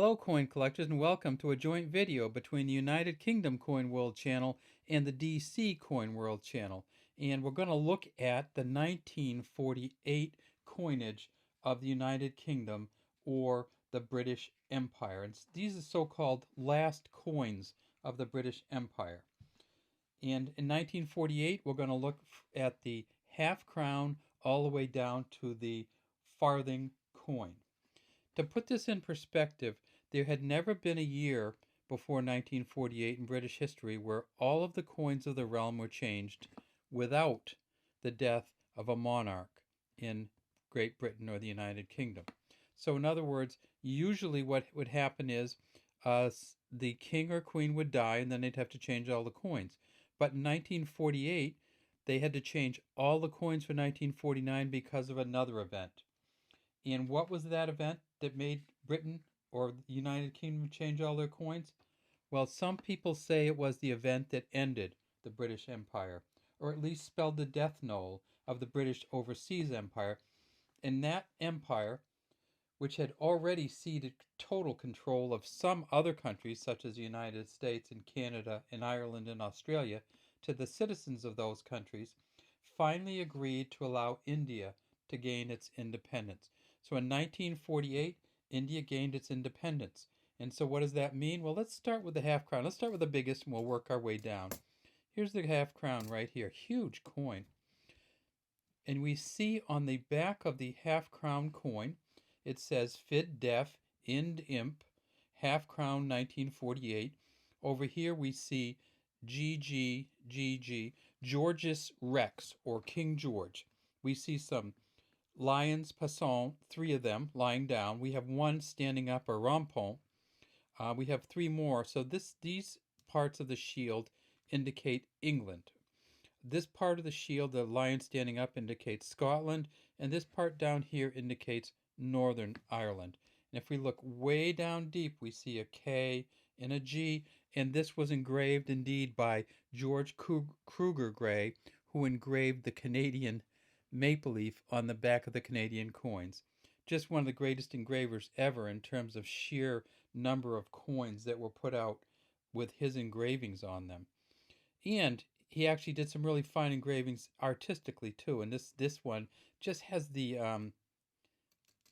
Hello coin collectors and welcome to a joint video between the United Kingdom Coin World channel and the DC Coin World channel. And we're going to look at the 1948 coinage of the United Kingdom or the British Empire. And these are so-called last coins of the British Empire. And in 1948 we're going to look at the half crown all the way down to the farthing coin. To put this in perspective, there had never been a year before 1948 in British history where all of the coins of the realm were changed without the death of a monarch in Great Britain or the United Kingdom. So in other words, usually what would happen is the king or queen would die and then they'd have to change all the coins. But in 1948, they had to change all the coins for 1949 because of another event. And what was that event that made Britain or the United Kingdom change all their coins? Well, some people say it was the event that ended the British Empire, or at least spelled the death knell of the British overseas empire. And that empire, which had already ceded total control of some other countries, such as the United States and Canada and Ireland and Australia, to the citizens of those countries, finally agreed to allow India to gain its independence. So in 1948, India gained its independence. And so what does that mean? Well, let's start with the half crown. Let's start with the biggest and we'll work our way down. Here's the half crown right here. Huge coin. And we see on the back of the half crown coin, it says Fid Def Ind Imp half crown 1948. Over here we see GG Georgius Rex or King George. We see some lions passant, 3 of them lying down. We have 1 standing up, or rampant. We have 3 more. So these parts of the shield indicate England. This part of the shield, the lion standing up, indicates Scotland, and this part down here indicates Northern Ireland. And if we look way down deep, we see a K and a G, and this was engraved indeed by George Kruger Gray, who engraved the Canadian maple leaf on the back of the Canadian coins. Just one of the greatest engravers ever in terms of sheer number of coins that were put out with his engravings on them. And he actually did some really fine engravings artistically too. And this one just has the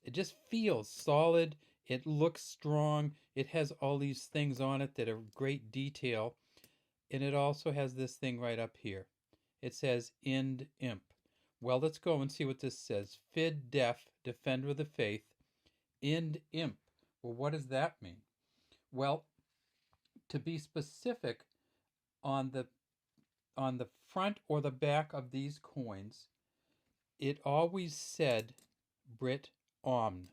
it just feels solid. It looks strong. It has all these things on it that are great detail. And it also has this thing right up here. It says Ind Imp. Well, let's go and see what this says. Fid Def, Defender of the Faith, Ind Imp. Well, what does that mean? Well, to be specific, on the front or the back of these coins, it always said Brit Omn.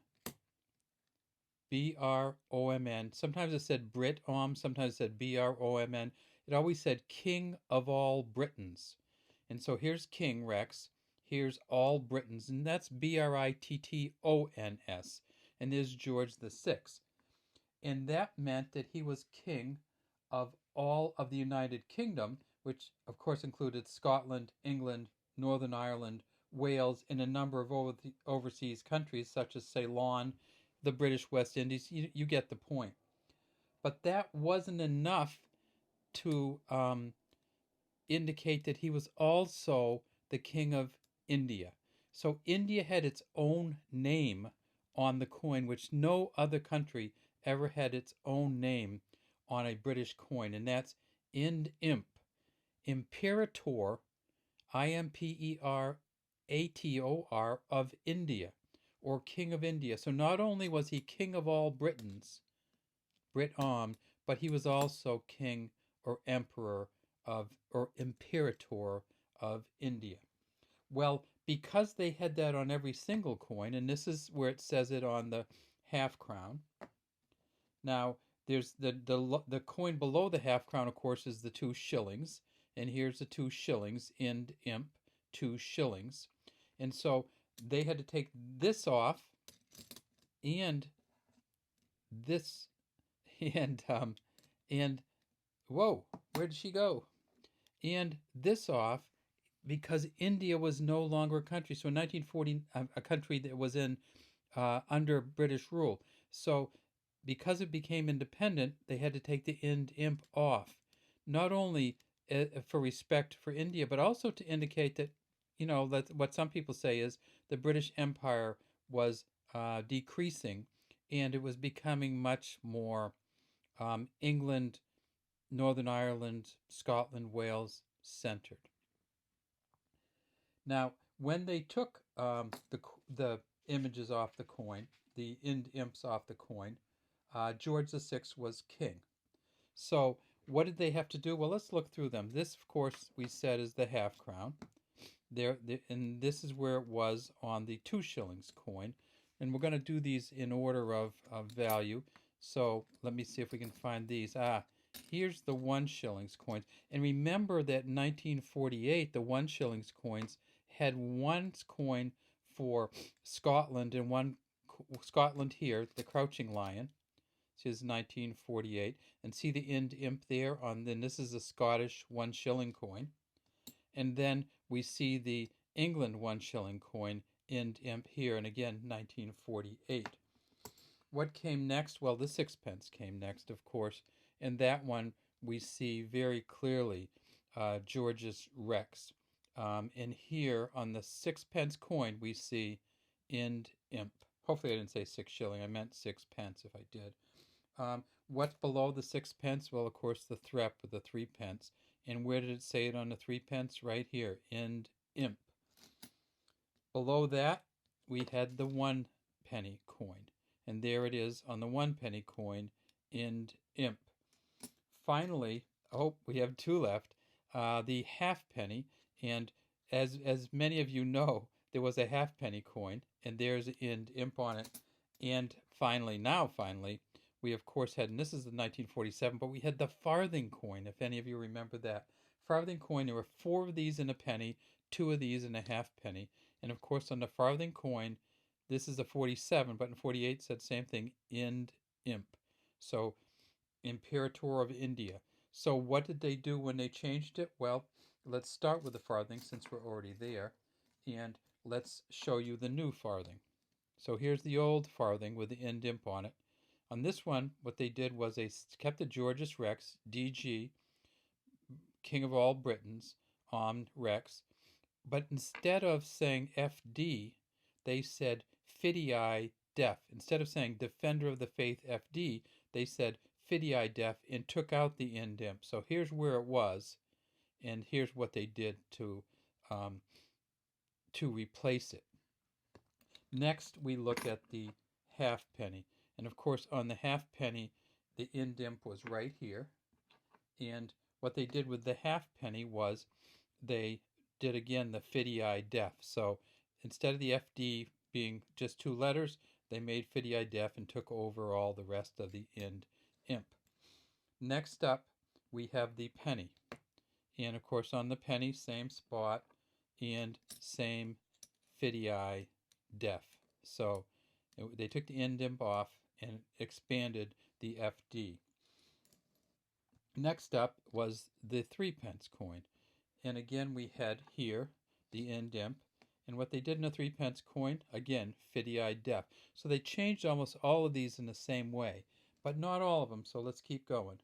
B-R-O-M-N. Sometimes it said Brit Om, sometimes it said B-R-O-M-N. It always said King of all Britons. And so here's King Rex. Here's all Britons, and that's Britton's. And there's George VI. And that meant that he was king of all of the United Kingdom, which of course included Scotland, England, Northern Ireland, Wales, and a number of overseas countries such as Ceylon, the British West Indies. You get the point. But that wasn't enough to indicate that he was also the king of India. So India had its own name on the coin, which no other country ever had its own name on a British coin, and that's Ind Imp. Imperator, Imperator of India, or King of India. So not only was he king of all Britons, Brit-Om, but he was also king or emperor of, or imperator of India. Well, because they had that on every single coin, and this is where it says it on the half crown. Now, there's the coin below the half crown, of course, is the 2 shillings. And here's the 2 shillings, Ind Imp, 2 shillings. And so they had to take this off and this and whoa, where did she go? And this off, because India was no longer a country. So in 1940, a country that was in under British rule. So because it became independent, they had to take the Ind Imp off, not only for respect for India, but also to indicate that, that what some people say is the British Empire was decreasing, and it was becoming much more England, Northern Ireland, Scotland, Wales centered. Now, when they took the images off the coin, the Ind Imps off the coin, George VI was king. So what did they have to do? Well, let's look through them. This, of course, we said is the half crown. And this is where it was on the 2 shillings coin. And we're going to do these in order of value. So let me see if we can find these. Here's the 1 shillings coins. And remember that in 1948, the 1 shillings coins had one coin for Scotland and one Scotland here, the crouching lion. This is 1948. And see the Ind Imp there then this is a Scottish 1 shilling coin. And then we see the England 1 shilling coin, Ind Imp here, and again 1948. What came next? Well, the 6pence came next, of course, and that one we see very clearly George's Rex. And here on the 6pence coin we see Ind Imp. Hopefully I didn't say 6 shilling, I meant 6pence if I did. What's below the 6pence? Well, of course, the threp with the 3pence. And where did it say it on the 3pence? Right here, Ind Imp. Below that, we had the 1 penny coin. And there it is on the 1 penny coin, Ind Imp. Finally, we have 2 left, the halfpenny. And as many of you know, there was a halfpenny coin, and there's Ind Imp on it. And finally, we of course had, and this is the 1947, but we had the farthing coin, if any of you remember that. Farthing coin, there were 4 of these in a penny, 2 of these in a halfpenny. And of course on the farthing coin, this is a 47, but in 48 said same thing, Ind Imp. So, Imperator of India. So what did they do when they changed it? Well, let's start with the farthing since we're already there. And let's show you the new farthing. So here's the old farthing with the Ind Imp on it. On this one, what they did was they kept the George's Rex, DG, King of all Britons, on Rex, but instead of saying FD, they said Fidei Def. Instead of saying Defender of the Faith FD, they said Fidei Def and took out the Ind Imp. So here's where it was, and here's what they did to replace it. Next, we look at the halfpenny. And of course, on the halfpenny, the Ind Imp was right here. And what they did with the halfpenny was they did again the Fidei Def. So instead of the FD being just 2 letters, they made Fidei Def and took over all the rest of the Ind Imp. Next up, we have the penny. And of course, on the penny, same spot and same Fidei Def. So they took the Ind Imp off and expanded the FD. Next up was the 3pence coin. And again, we had here the Ind Imp. And what they did in a 3pence coin, again, Fidei Def. So they changed almost all of these in the same way, but not all of them, so let's keep going.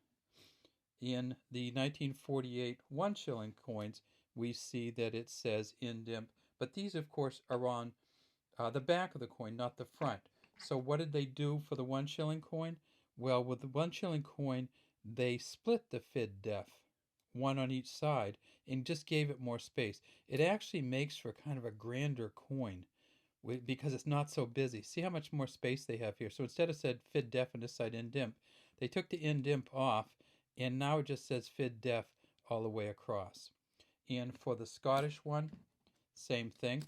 In the 1948 1 shilling coins, we see that it says Ind Imp, but these, of course, are on the back of the coin, not the front. So what did they do for the 1 shilling coin? Well, with the 1 shilling coin, they split the Fid Def, 1 on each side, and just gave it more space. It actually makes for kind of a grander coin because it's not so busy. See how much more space they have here. So instead of said Fid Def on this side, Ind Imp, they took the Ind Imp off, and now it just says Fid Def all the way across. And for the Scottish one, same thing.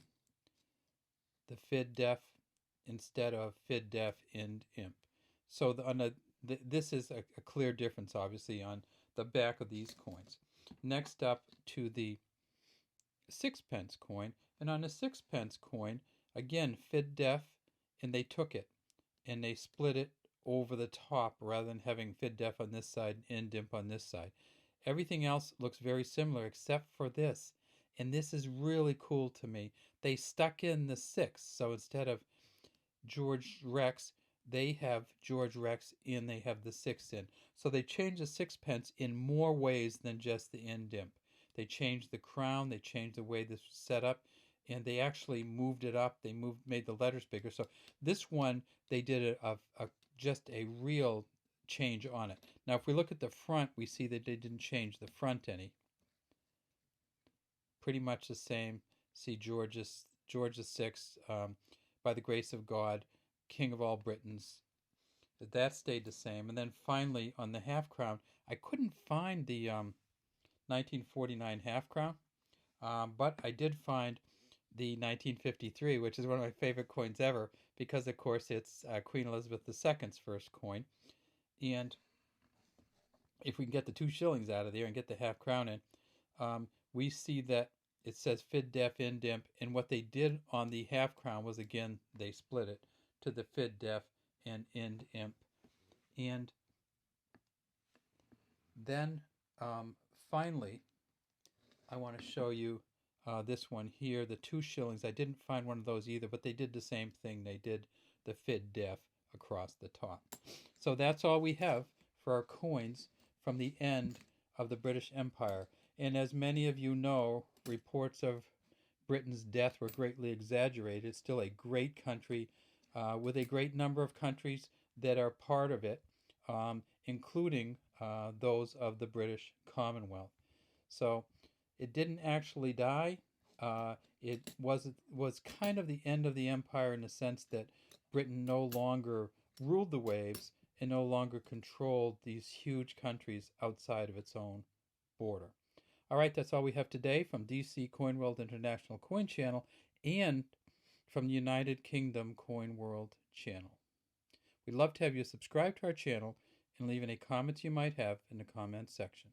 The Fid Def instead of Fid Def Ind Imp. So this is a clear difference, obviously, on the back of these coins. Next up to the 6pence coin. And on the 6pence coin, again, Fid Def, and they took it and they split it over the top rather than having Fid Def on this side and Ind Imp on this side. Everything else looks very similar except for this. And this is really cool to me. They stuck in the 6. So instead of George Rex, they have George Rex and they have the 6 in. So they changed the sixpence in more ways than just the Ind Imp. They changed the crown, they changed the way this was set up, and they actually moved it up. They made the letters bigger. So this one, they did just a real change on it. Now, if we look at the front, we see that they didn't change the front any. Pretty much the same. See George VI, by the grace of God, King of all Britons. That stayed the same. And then finally, on the half crown, I couldn't find the 1949 half crown, but I did find the 1953, which is one of my favorite coins ever, because of course it's Queen Elizabeth II's first coin. And if we can get the 2 shillings out of there and get the half crown in, we see that it says Fid Def Ind Imp, and what they did on the half crown was, again, they split it to the Fid Def and Ind Imp. And then finally, I want to show you this one here, the 2 shillings. I didn't find one of those either, but they did the same thing. They did the Fid Def across the top. So that's all we have for our coins from the end of the British Empire. And as many of you know, reports of Britain's death were greatly exaggerated. It's still a great country with a great number of countries that are part of it, including those of the British Commonwealth. So it didn't actually die. It was kind of the end of the empire in the sense that Britain no longer ruled the waves and no longer controlled these huge countries outside of its own border. All right, that's all we have today from DC Coin World International Coin Channel and from the United Kingdom Coin World Channel. We'd love to have you subscribe to our channel and leave any comments you might have in the comments section.